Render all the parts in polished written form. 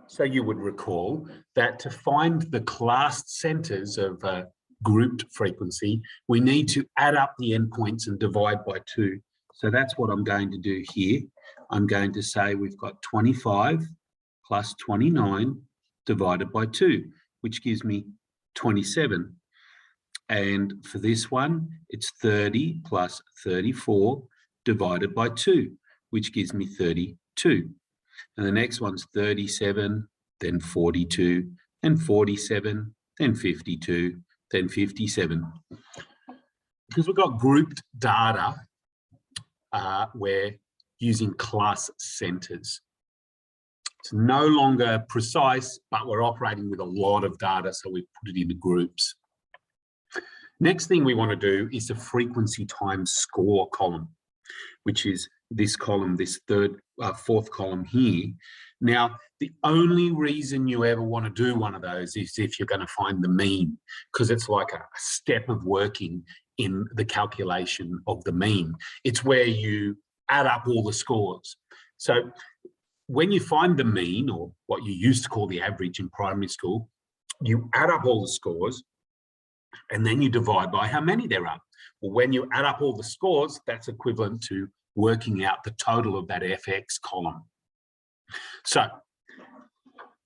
So you would recall that to find the classed centres of a grouped frequency, we need to add up the endpoints and divide by 2. So that's what I'm going to do here. I'm going to say we've got 25 plus 29 divided by 2, which gives me 27. And for this one, it's 30 plus 34 divided by 2, which gives me 32. And the next one's 37, then 42, then 47, then 52, then 57. Because we've got grouped data, we're using class centres. It's no longer precise, but we're operating with a lot of data, so we put it into groups. Next thing we want to do is the frequency times score column, which is this column, this fourth column here. Now, the only reason you ever want to do one of those is if you're going to find the mean, because it's like a step of working in the calculation of the mean. It's where you add up all the scores. So when you find the mean, or what you used to call the average in primary school, you add up all the scores and then you divide by how many there are. Well, when you add up all the scores, that's equivalent to working out the total of that FX column. So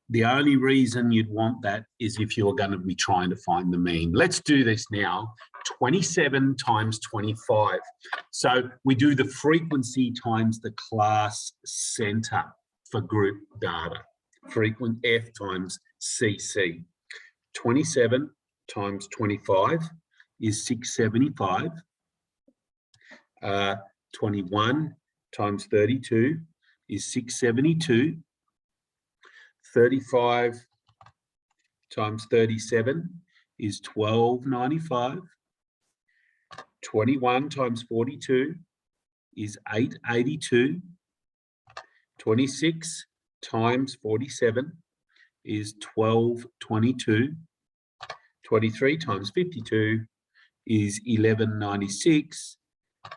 the only reason you'd want that is if you're going to be trying to find the mean. Let's do this now. 27 times 25. So we do the frequency times the class centre for group data. Frequent F times CC. 27 times 25 is 675. 21 times 32 is 672. 35 times 37 is 1295. 21 times 42 is 882. 26 times 47 is 1222. 23 times 52 is 1196.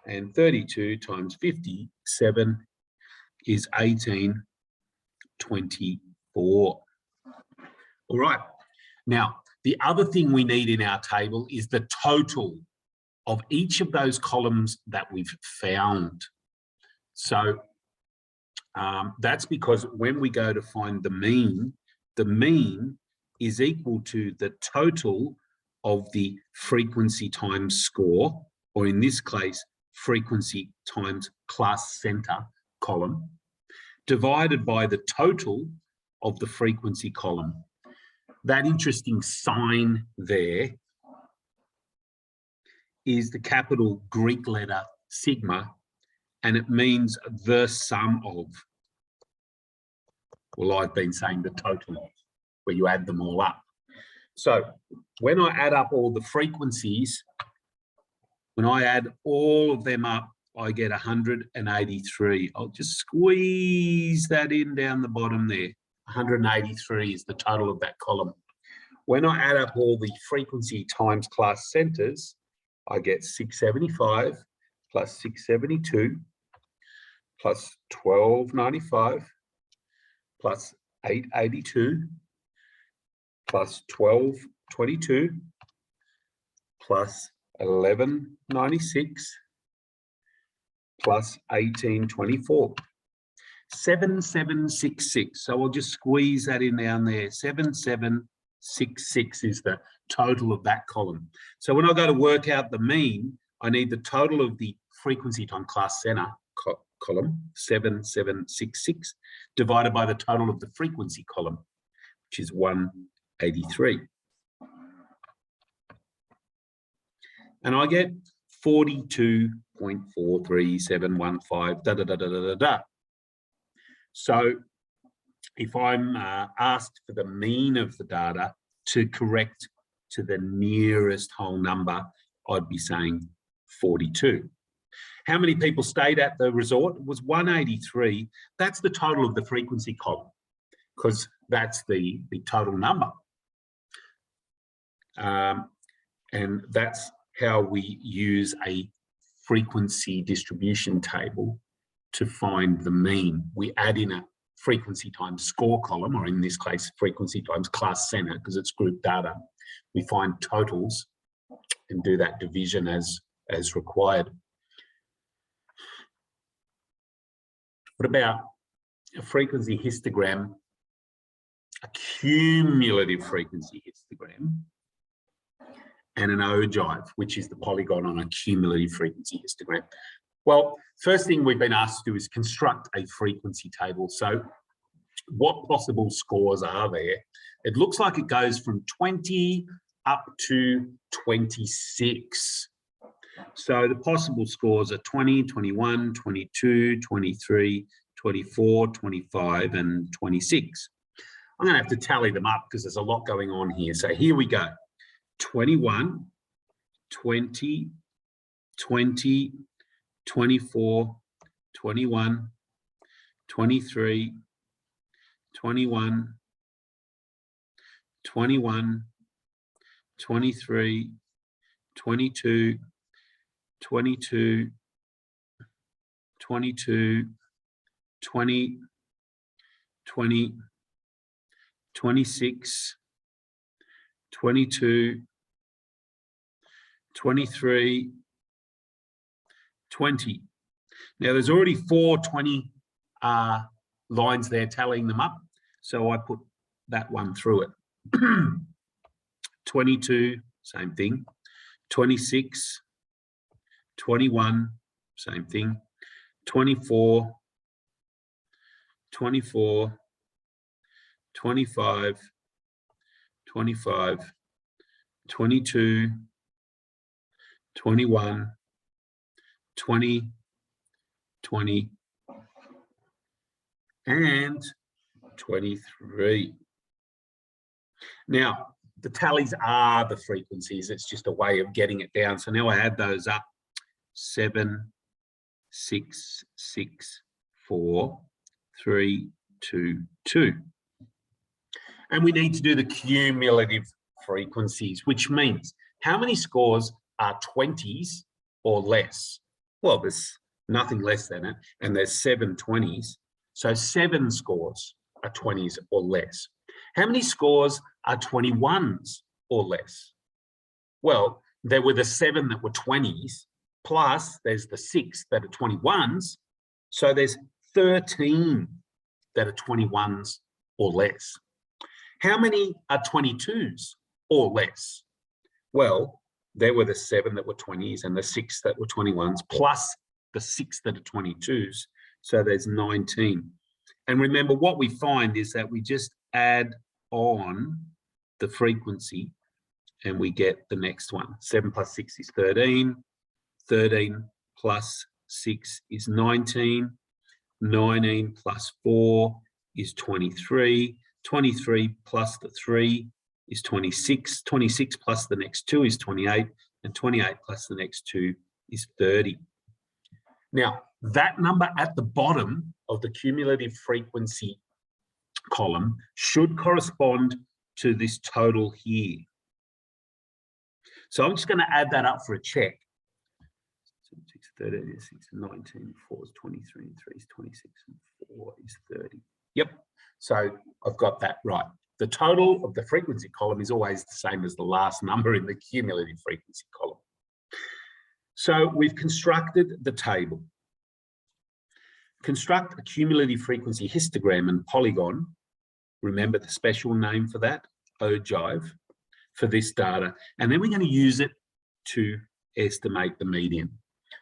And 32 times 57 is 1824. All right. Now, the other thing we need in our table is the total of each of those columns that we've found. So that's because when we go to find the mean is equal to the total of the frequency times score, or in this case, frequency times class centre column, divided by the total of the frequency column. That interesting sign there is the capital Greek letter sigma, and it means the sum of. Well, I've been saying the total of, where you add them all up. So when I add up all the frequencies, when I add all of them up, I get 183. I'll just squeeze that in down the bottom there. 183 is the total of that column. When I add up all the frequency times class centres, I get 675 plus 672 plus 1295 plus 882 plus 1222 plus 1196 plus 1824. 7766. So I'll just squeeze that in down there. 7766 is the total of that column. So when I go to work out the mean, I need the total of the frequency times class centre column, 7766, divided by the total of the frequency column, which is 183. And I get 42.43715, da da da da da da da. So if I'm asked for the mean of the data to correct to the nearest whole number, I'd be saying 42. How many people stayed at the resort? It was 183. That's the total of the frequency column, because that's the total number. And that's how we use a frequency distribution table to find the mean. We add in a frequency times score column, or in this case, frequency times class center, because it's group data. We find totals and do that division as required. What about a frequency histogram, a cumulative frequency histogram, and an ogive, which is the polygon on a cumulative frequency histogram? Well, first thing we've been asked to do is construct a frequency table. So what possible scores are there? It looks like it goes from 20 up to 26. So the possible scores are 20, 21, 22, 23, 24, 25, and 26. I'm going to have to tally them up because there's a lot going on here. So here we go. 21, 20, 20, 24, 21, 23, 21, 21, 23, 22, 22, 22, 20, 20, 26, 22, 23, 20. Now there's already 420 lines there tallying them up, so I put that one through it. 22, same thing. 26, 21, same thing. 24, 24, 25, 25, 22, 21, 20, 20, and 23. Now, the tallies are the frequencies. It's just a way of getting it down. So now I add those up. 7, 6, 6, 4, 3, 2, 2. And we need to do the cumulative frequencies, which means how many scores are 20s or less? Well, there's nothing less than it, and there's 7 20s. So 7 scores are 20s or less. How many scores are 21s or less? Well, there were the 7 that were 20s, plus there's the 6 that are 21s. So there's 13 that are 21s or less. How many are 22s or less? Well, there were the 7 that were 20s and the 6 that were 21s, plus the 6 that are 22s. So there's 19. And remember, what we find is that we just add on the frequency and we get the next one. 7 plus 6 is 13. 13 plus 6 is 19. 19 plus 4 is 23. 23 plus the 3 is 26. 26 plus the next 2 is 28. And 28 plus the next 2 is 30. Now, that number at the bottom of the cumulative frequency column should correspond to this total here. So I'm just going to add that up for a check. 6, 13, 6, 19, 4 is 23, and 3 is 26, and 4 is 30. Yep, so I've got that right. The total of the frequency column is always the same as the last number in the cumulative frequency column. So we've constructed the table. Construct a cumulative frequency histogram and polygon. Remember the special name for that, ogive, for this data. And then we're going to use it to estimate the median.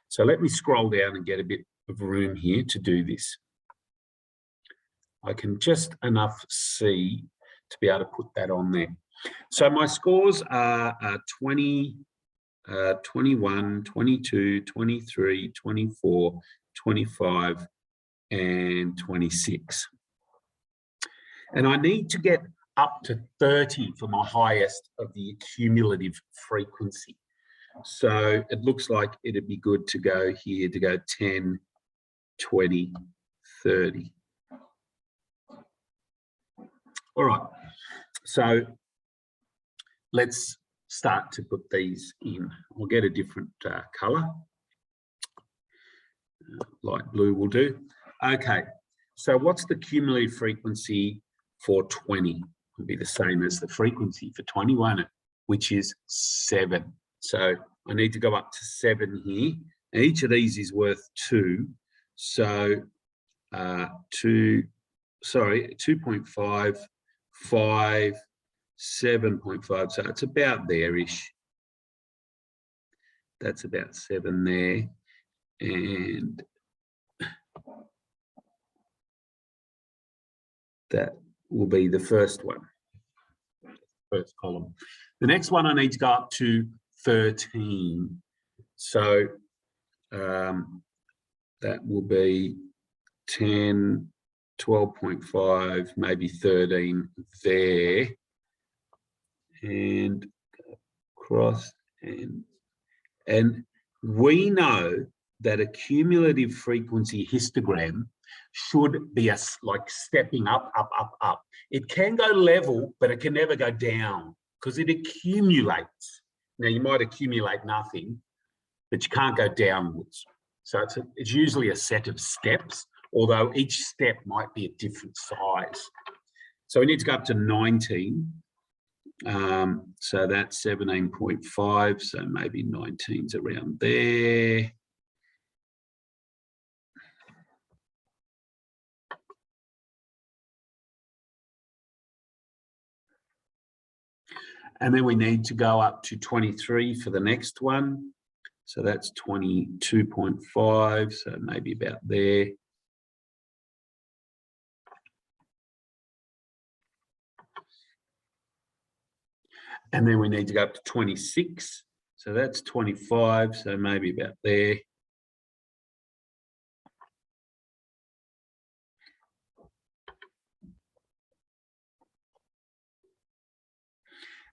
So let me scroll down and get a bit of room here to do this. I can just enough see to be able to put that on there. So my scores are 20, 21, 22, 23, 24, 25, and 26. And I need to get up to 30 for my highest of the cumulative frequency. So it looks like it'd be good to go here, to go 10, 20, 30. All right, so let's start to put these in. I'll get a different colour. Light blue will do. Okay, So what's the cumulative frequency for 20? Would be the same as the frequency for 20, won't it? Which is 7. So I need to go up to 7 here. And each of these is worth 2. So 2.5, 5, 7.5. So it's about there-ish. That's about 7 there. And that will be the first one, first column. The next one I need to go up to 13. So that will be 10, 12.5, maybe 13 there. And cross and we know that a cumulative frequency histogram should be like stepping up, up, up, up. It can go level, but it can never go down because it accumulates. Now, you might accumulate nothing, but you can't go downwards. So it's usually a set of steps, although each step might be a different size. So we need to go up to 19. So that's 17.5, so maybe 19's around there. And then we need to go up to 23 for the next one. So that's 22.5, so maybe about there. And then we need to go up to 26. So that's 25, so maybe about there.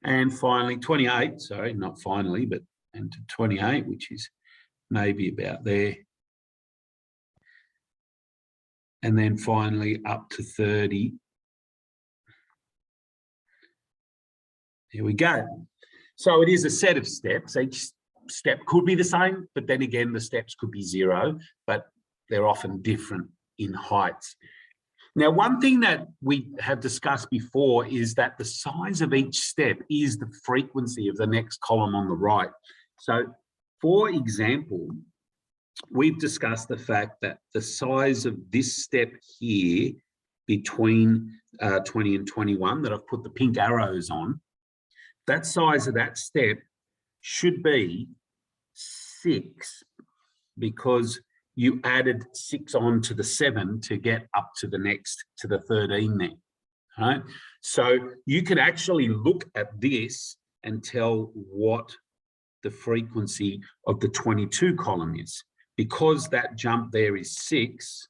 And finally, 28, sorry, not finally, but and to 28, which is maybe about there. And then finally up to 30. Here we go. So it is a set of steps. Each step could be the same, but then again, the steps could be 0, but they're often different in heights. Now, one thing that we have discussed before is that the size of each step is the frequency of the next column on the right. So, for example, we've discussed the fact that the size of this step here between 20 and 21 that I've put the pink arrows on, that size of that step should be 6 because you added 6 on to the 7 to get up to the next, to the 13 there, right? So you can actually look at this and tell what the frequency of the 22 column is. Because that jump there is 6,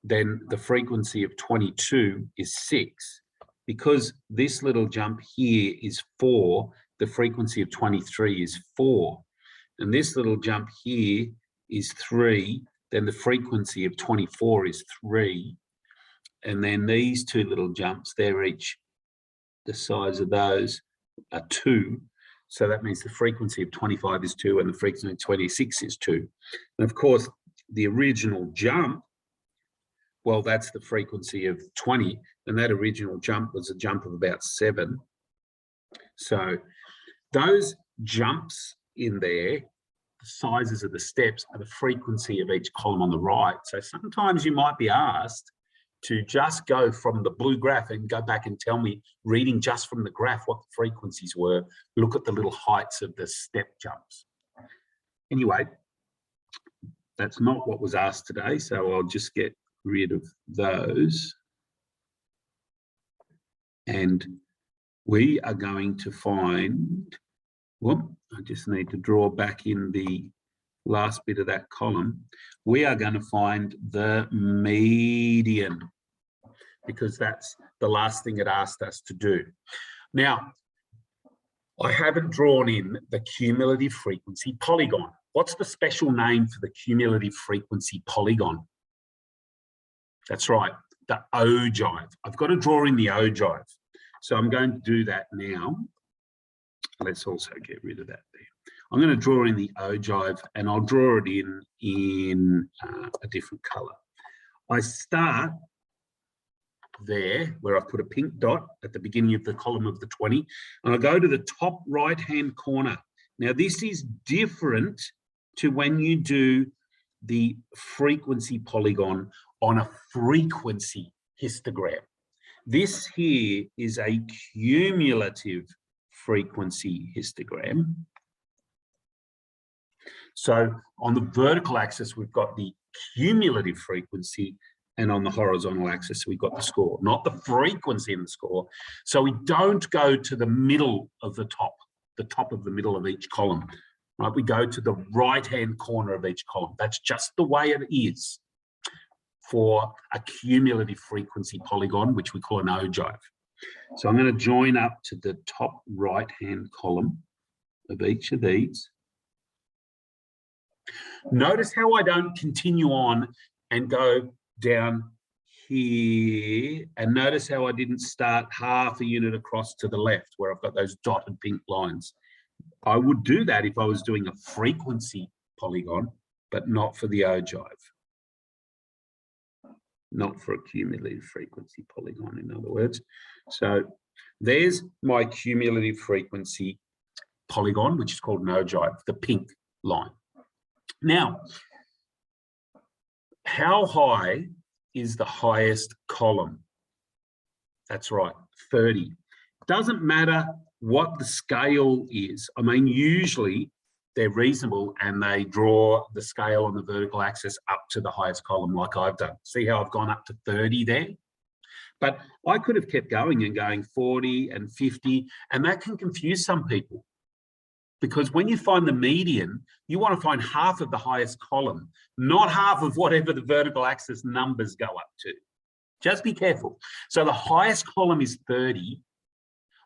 then the frequency of 22 is 6. Because this little jump here is 4, the frequency of 23 is 4. And this little jump here is 3, then the frequency of 24 is 3. And then these two little jumps, they're each, the size of those are 2. So that means the frequency of 25 is 2 and the frequency of 26 is 2. And of course, the original jump, well, that's the frequency of 20, and that original jump was a jump of about 7. So those jumps in there, the sizes of the steps are the frequency of each column on the right. So sometimes you might be asked to just go from the blue graph and go back and tell me, reading just from the graph, what the frequencies were. Look at the little heights of the step jumps. Anyway, that's not what was asked today, so I'll just get rid of those. And we are going to find, well, I just need to draw back in the last bit of that column. We are going to find the median because that's the last thing it asked us to do. Now, I haven't drawn in the cumulative frequency polygon. What's the special name for the cumulative frequency polygon? That's right, the ogive. I've got to draw in the ogive. So I'm going to do that now. Let's also get rid of that there. I'm going to draw in the ogive and I'll draw it in a different color. I start there where I put a pink dot at the beginning of the column of the 20, and I go to the top right-hand corner. Now, this is different to when you do the frequency polygon on a frequency histogram. This here is a cumulative frequency histogram. So on the vertical axis, we've got the cumulative frequency, and on the horizontal axis, we've got the score, not the frequency in the score. So we don't go to the middle of the top of the middle of each column, right? We go to the right-hand corner of each column. That's just the way it is for a cumulative frequency polygon, which we call an ogive. So I'm going to join up to the top right-hand column of each of these. Notice how I don't continue on and go down here, and notice how I didn't start half a unit across to the left where I've got those dotted pink lines. I would do that if I was doing a frequency polygon, but not for the ogive. Not for a cumulative frequency polygon, in other words. So there's my cumulative frequency polygon, which is called an ogive, the pink line. Now, how high is the highest column? That's right, 30. Doesn't matter what the scale is. I mean, usually they're reasonable and they draw the scale on the vertical axis up to the highest column like I've done. See how I've gone up to 30 there? But I could have kept going and going 40 and 50, and that can confuse some people. Because when you find the median, you want to find half of the highest column, not half of whatever the vertical axis numbers go up to. Just be careful. So the highest column is 30.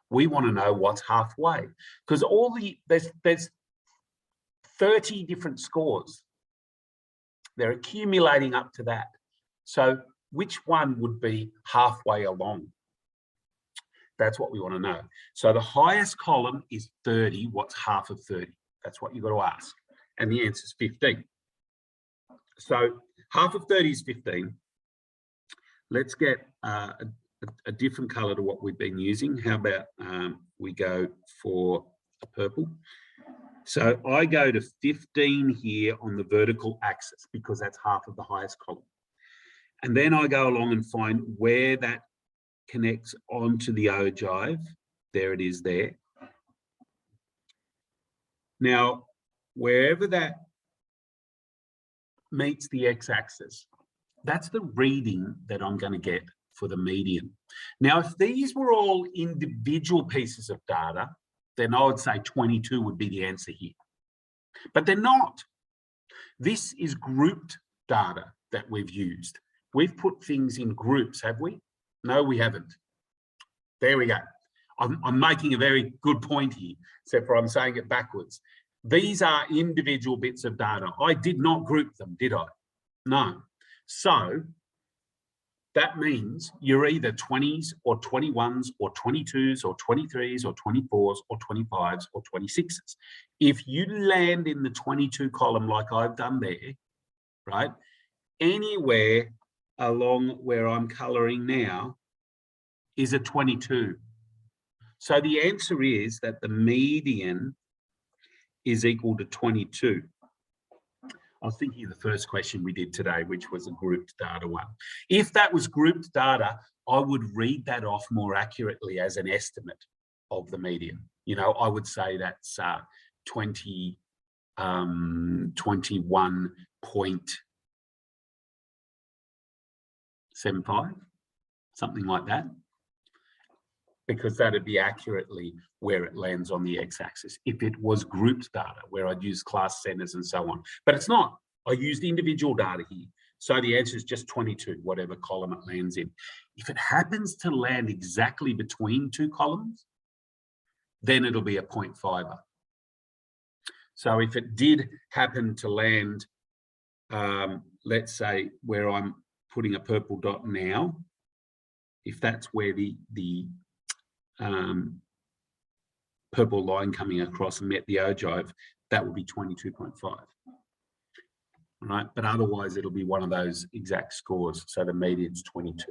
We want to know what's halfway, because there's 30 different scores. They're accumulating up to that. So which one would be halfway along? That's what we want to know. So the highest column is 30. What's half of 30? That's what you've got to ask. And the answer is 15. So half of 30 is 15. Let's get a different color to what we've been using. How about we go for a purple? So I go to 15 here on the vertical axis because that's half of the highest column. And then I go along and find where that connects onto the ogive. There it is there. Now, wherever that meets the x-axis, that's the reading that I'm going to get for the median. Now, if these were all individual pieces of data, then I would say 22 would be the answer here. But they're not. This is grouped data that we've used. We've put things in groups, have we? No, we haven't. There we go. I'm making a very good point here, except for I'm saying it backwards. These are individual bits of data. I did not group them, did I? No. So that means you're either 20s or 21s or 22s or 23s or 24s or 25s or 26s. If you land in the 22 column like I've done there, right, anywhere along where I'm colouring now is a 22. So the answer is that the median is equal to 22. I was thinking of the first question we did today, which was a grouped data one. If that was grouped data, I would read that off more accurately as an estimate of the median. You know, I would say that's 21.75, something like that, because that'd be accurately where it lands on the x-axis if it was grouped data, where I'd use class centers and so on. But it's not. I used individual data here. So the answer is just 22, whatever column it lands in. If it happens to land exactly between two columns, then it'll be a 0.5er. So if it did happen to land, let's say where I'm putting a purple dot now, if that's where the purple line coming across and met the ogive, that would be 22.5. right? But otherwise, it'll be one of those exact scores. So the median's 22.